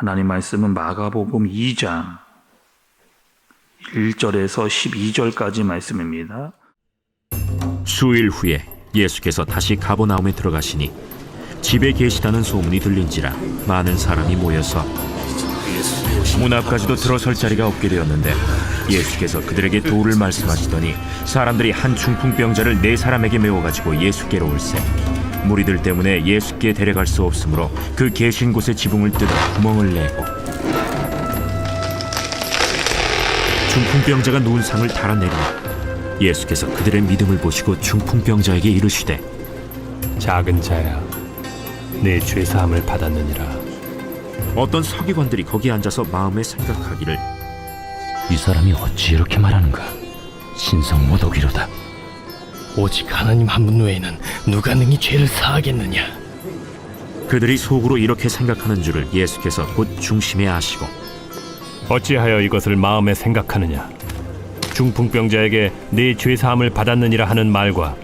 하나님 말씀은 마가복음 2장 1절에서 12절까지 말씀입니다. 수일 후에 예수께서 다시 가버나움에 들어가시니 집에 계시다는 소문이 들린지라 많은 사람이 모여서 문 앞까지도 들어설 자리가 없게 되었는데 예수께서 그들에게 도를 말씀하시더니 사람들이 한 중풍병자를 4사람에게 메워가지고 예수께로 올세 무리들 때문에 예수께 데려갈 수 없으므로 그 계신 곳의 지붕을 뜯어 구멍을 내고 중풍병자가 누운 상을 달아내리니 예수께서 그들의 믿음을 보시고 중풍병자에게 이르시되 작은 자야, 내 죄사함을 받았느니라. 어떤 서기관들이 거기 앉아서 마음에 생각하기를 이 사람이 어찌 이렇게 말하는가? 신성모독이로다. 오직 하나님 한 분 외에는 누가 능히 죄를 사하겠느냐? 그들이 속으로 이렇게 생각하는 줄을 예수께서 곧 중심에 아시고 어찌하여 이것을 마음에 생각하느냐? 중풍병자에게 네 죄사함을 받았느니라 하는 말과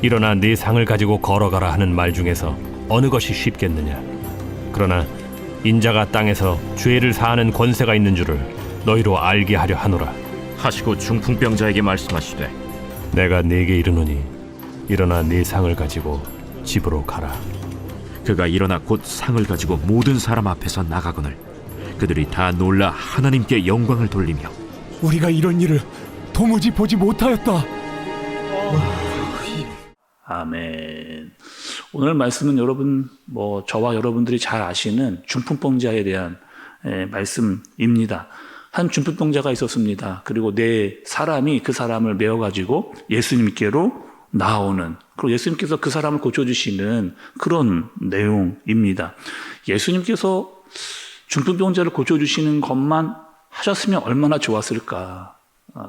일어나 네 상을 가지고 걸어가라 하는 말 중에서 어느 것이 쉽겠느냐? 그러나 인자가 땅에서 죄를 사하는 권세가 있는 줄을 너희로 알게 하려 하노라. 하시고 중풍병자에게 말씀하시되 내가 네게 이르노니 일어나 네 상을 가지고 집으로 가라. 그가 일어나 곧 상을 가지고 모든 사람 앞에서 나가거늘 그들이 다 놀라 하나님께 영광을 돌리며 우리가 이런 일을 도무지 보지 못하였다. 아멘. 오늘 말씀은 여러분, 저와 여러분들이 잘 아시는 중풍병자에 대한 말씀입니다. 한 중풍병자가 있었습니다. 그리고 4사람이 그 사람을 메워가지고 예수님께로 나오는, 그리고 예수님께서 그 사람을 고쳐주시는 그런 내용입니다. 예수님께서 중풍병자를 고쳐주시는 것만 하셨으면 얼마나 좋았을까.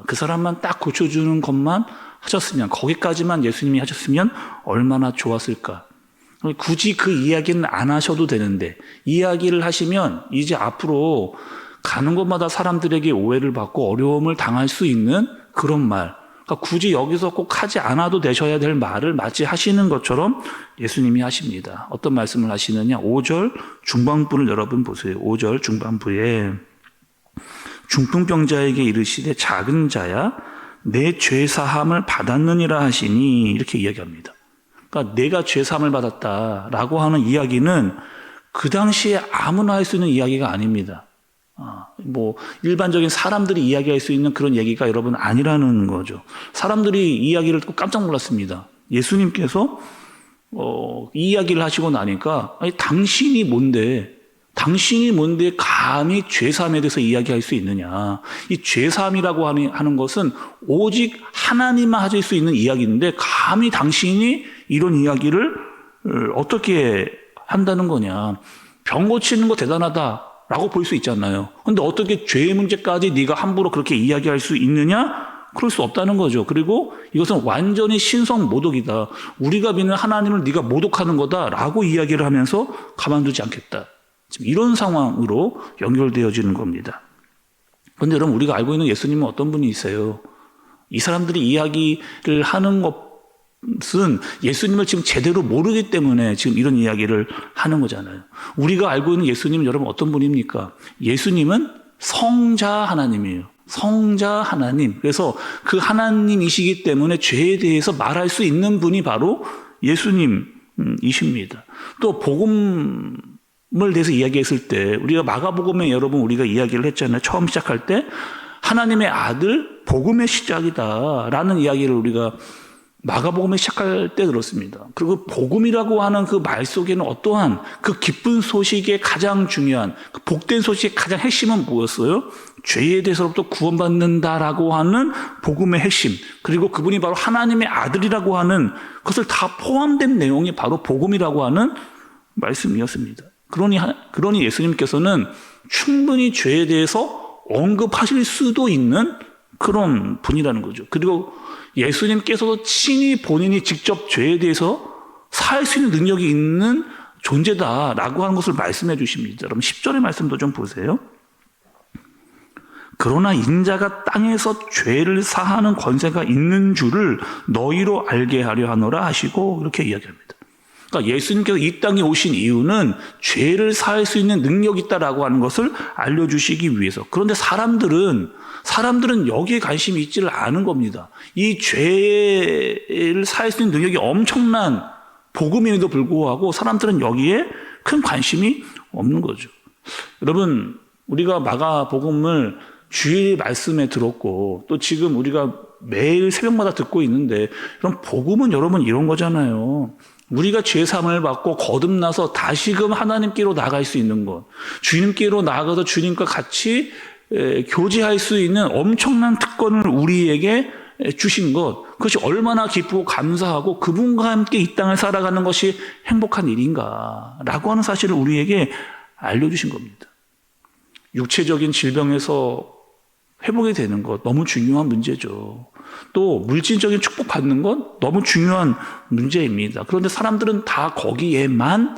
그 사람만 딱 고쳐주는 것만 하셨으면, 거기까지만 예수님이 하셨으면 얼마나 좋았을까. 굳이 그 이야기는 안 하셔도 되는데, 이야기를 하시면 이제 앞으로 가는 곳마다 사람들에게 오해를 받고 어려움을 당할 수 있는 그런 말, 그러니까 굳이 여기서 꼭 하지 않아도 되셔야 될 말을 마치 하시는 것처럼 예수님이 하십니다. 어떤 말씀을 하시느냐? 5절 중반부를 여러분 보세요. 5절 중반부에 중풍병자에게 이르시되 작은 자야 내 죄사함을 받았느니라 하시니, 이렇게 이야기합니다. 그러니까 내가 죄사함을 받았다라고 하는 이야기는 그 당시에 아무나 할 수 있는 이야기가 아닙니다. 일반적인 사람들이 이야기할 수 있는 그런 얘기가 여러분 아니라는 거죠. 사람들이 이 이야기를 듣고 깜짝 놀랐습니다. 예수님께서 이 이야기를 하시고 나니까 아니, 당신이 뭔데 감히 죄사함에 대해서 이야기할 수 있느냐. 이 죄사함이라고 하는 것은 오직 하나님만 하실 수 있는 이야기인데 감히 당신이 이런 이야기를 어떻게 한다는 거냐. 병 고치는 거 대단하다라고 볼 수 있잖아요. 그런데 어떻게 죄의 문제까지 네가 함부로 그렇게 이야기할 수 있느냐? 그럴 수 없다는 거죠. 그리고 이것은 완전히 신성모독이다. 우리가 믿는 하나님을 네가 모독하는 거다라고 이야기를 하면서 가만두지 않겠다. 지금 이런 상황으로 연결되어지는 겁니다. 그런데 여러분, 우리가 알고 있는 예수님은 어떤 분이세요? 이 사람들이 이야기를 하는 것은 예수님을 지금 제대로 모르기 때문에 지금 이런 이야기를 하는 거잖아요. 우리가 알고 있는 예수님은 여러분 어떤 분입니까? 예수님은 성자 하나님이에요. 성자 하나님. 그래서 그 하나님이시기 때문에 죄에 대해서 말할 수 있는 분이 바로 예수님이십니다. 또 복음을 대해서 이야기했을 때 우리가 마가복음에 여러분 우리가 이야기를 했잖아요. 처음 시작할 때 하나님의 아들 복음의 시작이다라는 이야기를 우리가 마가복음에 시작할 때 들었습니다. 그리고 복음이라고 하는 그 말 속에는 어떠한 그 기쁜 소식의 가장 중요한 그 복된 소식의 가장 핵심은 뭐였어요? 죄에 대해서부터 구원받는다라고 하는 복음의 핵심, 그리고 그분이 바로 하나님의 아들이라고 하는 것을 다 포함된 내용이 바로 복음이라고 하는 말씀이었습니다. 그러니 예수님께서는 충분히 죄에 대해서 언급하실 수도 있는 그런 분이라는 거죠. 그리고 예수님께서도 친히 본인이 직접 죄에 대해서 사할 수 있는 능력이 있는 존재다라고 하는 것을 말씀해 주십니다. 여러분 10절의 말씀도 좀 보세요. 그러나 인자가 땅에서 죄를 사하는 권세가 있는 줄을 너희로 알게 하려 하노라 하시고 이렇게 이야기합니다. 그러니까 예수님께서 이 땅에 오신 이유는 죄를 사할 수 있는 능력이 있다라고 하는 것을 알려주시기 위해서. 그런데 사람들은 여기에 관심이 있지를 않은 겁니다. 이 죄를 사할 수 있는 능력이 엄청난 복음임에도 불구하고 사람들은 여기에 큰 관심이 없는 거죠. 여러분, 우리가 마가복음을 주일 말씀에 들었고 또 지금 우리가 매일 새벽마다 듣고 있는데, 그럼 복음은 여러분 이런 거잖아요. 우리가 죄사함을 받고 거듭나서 다시금 하나님께로 나아갈 수 있는 것, 주님께로 나아가서 주님과 같이 교제할 수 있는 엄청난 특권을 우리에게 주신 것, 그것이 얼마나 기쁘고 감사하고 그분과 함께 이 땅을 살아가는 것이 행복한 일인가라고 하는 사실을 우리에게 알려주신 겁니다. 육체적인 질병에서 회복이 되는 것 너무 중요한 문제죠. 또 물질적인 축복 받는 것 너무 중요한 문제입니다. 그런데 사람들은 다 거기에만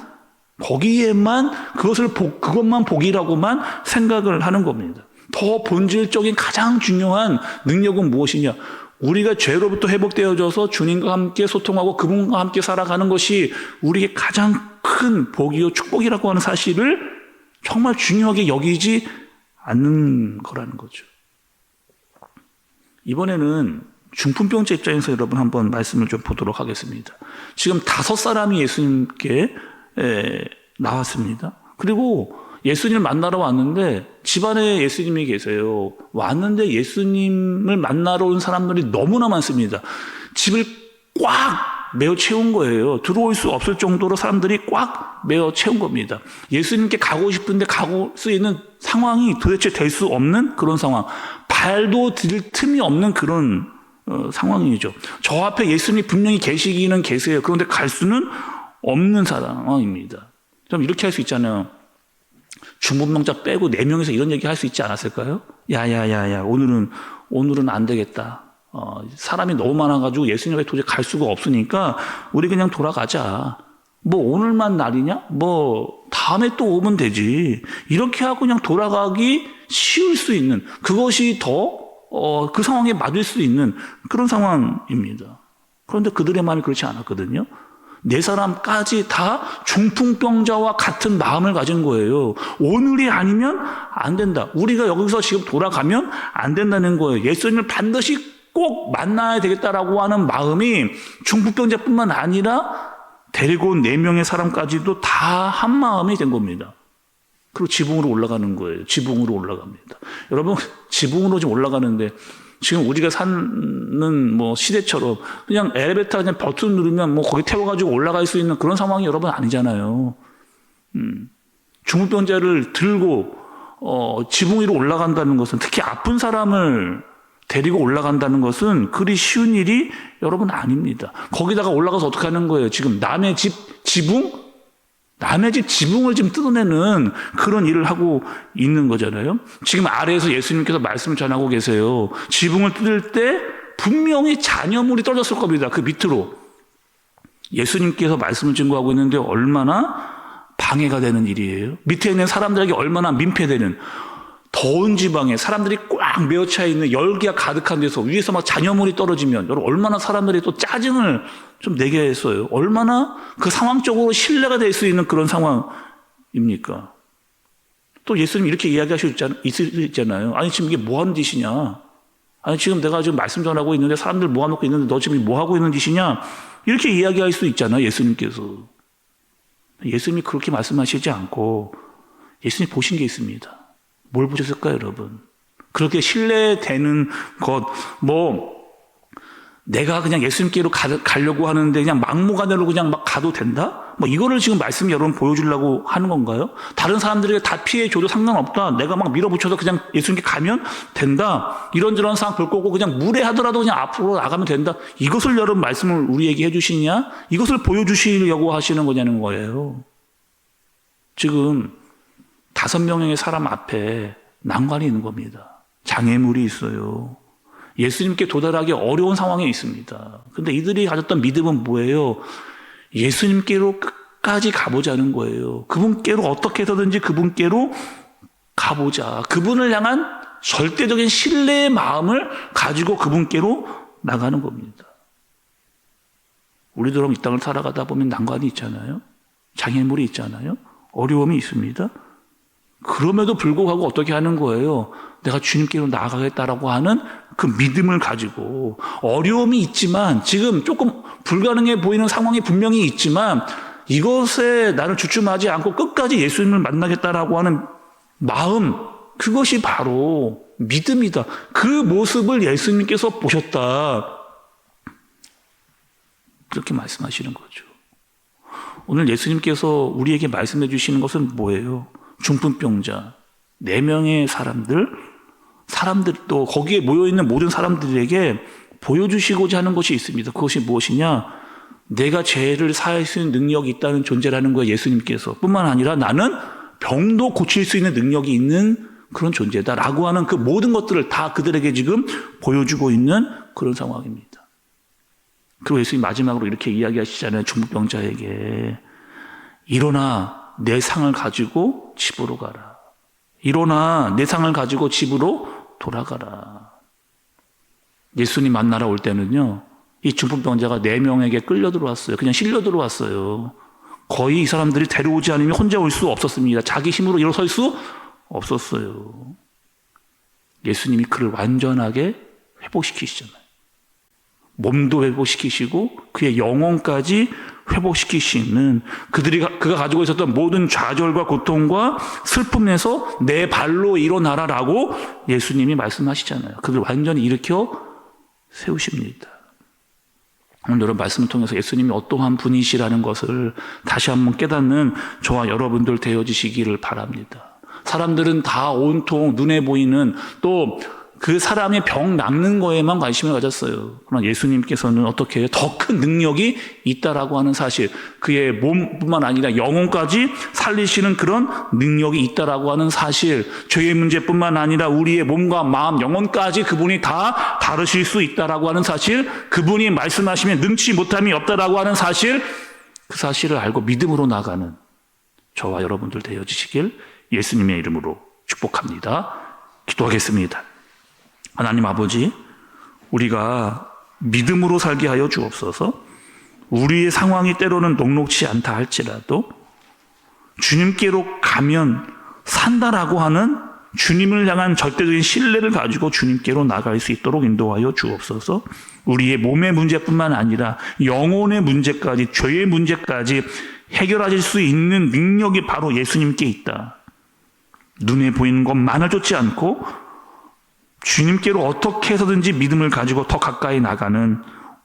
그것만 복이라고만 생각을 하는 겁니다. 더 본질적인 가장 중요한 능력은 무엇이냐? 우리가 죄로부터 회복되어져서 주님과 함께 소통하고 그분과 함께 살아가는 것이 우리에게 가장 큰 복이요 축복이라고 하는 사실을 정말 중요하게 여기지 않는 거라는 거죠. 이번에는 중풍병자 입장에서 여러분 한번 말씀을 좀 보도록 하겠습니다. 지금 5사람이 예수님께 나왔습니다. 그리고 예수님을 만나러 왔는데 집안에 예수님이 계세요. 왔는데 예수님을 만나러 온 사람들이 너무나 많습니다. 집을 꽉 메어 채운 거예요. 들어올 수 없을 정도로 사람들이 꽉 메어 채운 겁니다. 예수님께 가고 싶은데 가고 수 있는 상황이 도대체 될 수 없는 그런 상황. 발도 들 틈이 없는 그런 상황이죠. 저 앞에 예수님이 분명히 계시기는 계세요. 그런데 갈 수는 없는 상황입니다. 좀 이렇게 할 수 있잖아요. 중풍병자 빼고 4명이서 이런 얘기 할 수 있지 않았을까요? 야야야야, 오늘은 안 되겠다. 사람이 너무 많아가지고 예수님께 도저히 갈 수가 없으니까 우리 그냥 돌아가자. 뭐 오늘만 날이냐? 뭐 다음에 또 오면 되지. 이렇게 하고 그냥 돌아가기 쉬울 수 있는, 그것이 더 그 상황에 맞을 수 있는 그런 상황입니다. 그런데 그들의 마음이 그렇지 않았거든요. 4사람까지 다 중풍병자와 같은 마음을 가진 거예요. 오늘이 아니면 안 된다. 우리가 여기서 지금 돌아가면 안 된다는 거예요. 예수님을 반드시 꼭 만나야 되겠다라고 하는 마음이 중풍병자뿐만 아니라 데리고 온 4명의 사람까지도 다 한 마음이 된 겁니다. 그리고 지붕으로 올라가는 거예요. 지붕으로 올라갑니다. 여러분, 지붕으로 지금 올라가는데 지금 우리가 사는 뭐 시대처럼 그냥 엘리베이터 그냥 버튼 누르면 뭐 거기 태워가지고 올라갈 수 있는 그런 상황이 여러분 아니잖아요. 중풍병자를 들고 지붕 위로 올라간다는 것은, 특히 아픈 사람을 데리고 올라간다는 것은 그리 쉬운 일이 여러분 아닙니다. 거기다가 올라가서 어떻게 하는 거예요? 지금 남의 집 지붕을 지금 뜯어내는 그런 일을 하고 있는 거잖아요. 지금 아래에서 예수님께서 말씀을 전하고 계세요. 지붕을 뜯을 때 분명히 잔여물이 떨어졌을 겁니다. 그 밑으로. 예수님께서 말씀을 증거하고 있는데 얼마나 방해가 되는 일이에요. 밑에 있는 사람들에게 얼마나 민폐되는, 더운 지방에 사람들이 꽉 메어차 있는 열기가 가득한 데서 위에서 막 잔여물이 떨어지면 여러분 얼마나 사람들이 또 짜증을 좀 내게 했어요. 얼마나 그 상황적으로 신뢰가 될 수 있는 그런 상황입니까? 또 예수님 이렇게 이야기하셨잖아요. 아니 지금 이게 뭐 하는 짓이냐? 아니 지금 내가 지금 말씀 전하고 있는데 사람들 모아놓고 있는데 너 지금 뭐 하고 있는 짓이냐? 이렇게 이야기할 수 있잖아요. 예수님께서. 예수님이 그렇게 말씀하시지 않고 예수님이 보신 게 있습니다. 뭘 보셨을까요, 여러분? 그렇게 신뢰되는 것, 내가 그냥 예수님께로 가려고 하는데 그냥 막무가내로 그냥 막 가도 된다? 이거를 지금 말씀이 여러분 보여주려고 하는 건가요? 다른 사람들에게 다 피해줘도 상관없다. 내가 막 밀어붙여서 그냥 예수님께 가면 된다. 이런저런 상황 볼 거고 그냥 무례하더라도 그냥 앞으로 나가면 된다. 이것을 여러분 말씀을 우리에게 해주시냐? 이것을 보여주시려고 하시는 거냐는 거예요. 지금 5명의 사람 앞에 난관이 있는 겁니다. 장애물이 있어요. 예수님께 도달하기 어려운 상황에 있습니다. 근데 이들이 가졌던 믿음은 뭐예요? 예수님께로 끝까지 가보자는 거예요. 그분께로 어떻게 해서든지 그분께로 가보자. 그분을 향한 절대적인 신뢰의 마음을 가지고 그분께로 나가는 겁니다. 우리들은 이 땅을 살아가다 보면 난관이 있잖아요. 장애물이 있잖아요. 어려움이 있습니다. 그럼에도 불구하고 어떻게 하는 거예요? 내가 주님께로 나아가겠다라고 하는 그 믿음을 가지고 어려움이 있지만 지금 조금 불가능해 보이는 상황이 분명히 있지만 이것에 나를 주춤하지 않고 끝까지 예수님을 만나겠다라고 하는 마음, 그것이 바로 믿음이다. 그 모습을 예수님께서 보셨다. 그렇게 말씀하시는 거죠. 오늘 예수님께서 우리에게 말씀해 주시는 것은 뭐예요? 중풍병자 4명의 사람들 또 거기에 모여있는 모든 사람들에게 보여주시고자 하는 것이 있습니다. 그것이 무엇이냐? 내가 죄를 사할 수 있는 능력이 있다는 존재라는 거예요. 예수님께서. 뿐만 아니라 나는 병도 고칠 수 있는 능력이 있는 그런 존재다라고 하는 그 모든 것들을 다 그들에게 지금 보여주고 있는 그런 상황입니다. 그리고 예수님 마지막으로 이렇게 이야기하시잖아요. 중풍병자에게 일어나 내 상을 가지고 집으로 가라. 일어나 내 상을 가지고 집으로 돌아가라. 예수님 만나러 올 때는요, 이 중풍병자가 4명에게 끌려 들어왔어요. 그냥 실려 들어왔어요. 거의 이 사람들이 데려오지 않으면 혼자 올 수 없었습니다. 자기 힘으로 일어설 수 없었어요. 예수님이 그를 완전하게 회복시키시잖아요. 몸도 회복시키시고 그의 영혼까지 회복시키시는 그가 가지고 있었던 모든 좌절과 고통과 슬픔에서 내 발로 일어나라라고 예수님이 말씀하시잖아요. 그를 완전히 일으켜 세우십니다. 오늘 이런 말씀을 통해서 예수님이 어떠한 분이시라는 것을 다시 한번 깨닫는 저와 여러분들 되어지시기를 바랍니다. 사람들은 다 온통 눈에 보이는 또 그 사람의 병 낫는 거에만 관심을 가졌어요. 그러나 예수님께서는 어떻게 더 큰 능력이 있다라고 하는 사실, 그의 몸뿐만 아니라 영혼까지 살리시는 그런 능력이 있다라고 하는 사실, 죄의 문제뿐만 아니라 우리의 몸과 마음, 영혼까지 그분이 다 다루실 수 있다라고 하는 사실, 그분이 말씀하시면 능치 못함이 없다라고 하는 사실, 그 사실을 알고 믿음으로 나가는 저와 여러분들 되어지시길 예수님의 이름으로 축복합니다. 기도하겠습니다. 하나님 아버지, 우리가 믿음으로 살게 하여 주옵소서. 우리의 상황이 때로는 녹록치 않다 할지라도 주님께로 가면 산다라고 하는 주님을 향한 절대적인 신뢰를 가지고 주님께로 나갈 수 있도록 인도하여 주옵소서. 우리의 몸의 문제뿐만 아니라 영혼의 문제까지, 죄의 문제까지 해결하실 수 있는 능력이 바로 예수님께 있다. 눈에 보이는 것만을 쫓지 않고 주님께로 어떻게 해서든지 믿음을 가지고 더 가까이 나가는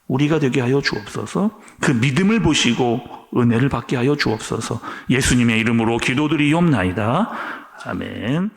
우리가 되게 하여 주옵소서. 그 믿음을 보시고 은혜를 받게 하여 주옵소서. 예수님의 이름으로 기도드리옵나이다. 아멘.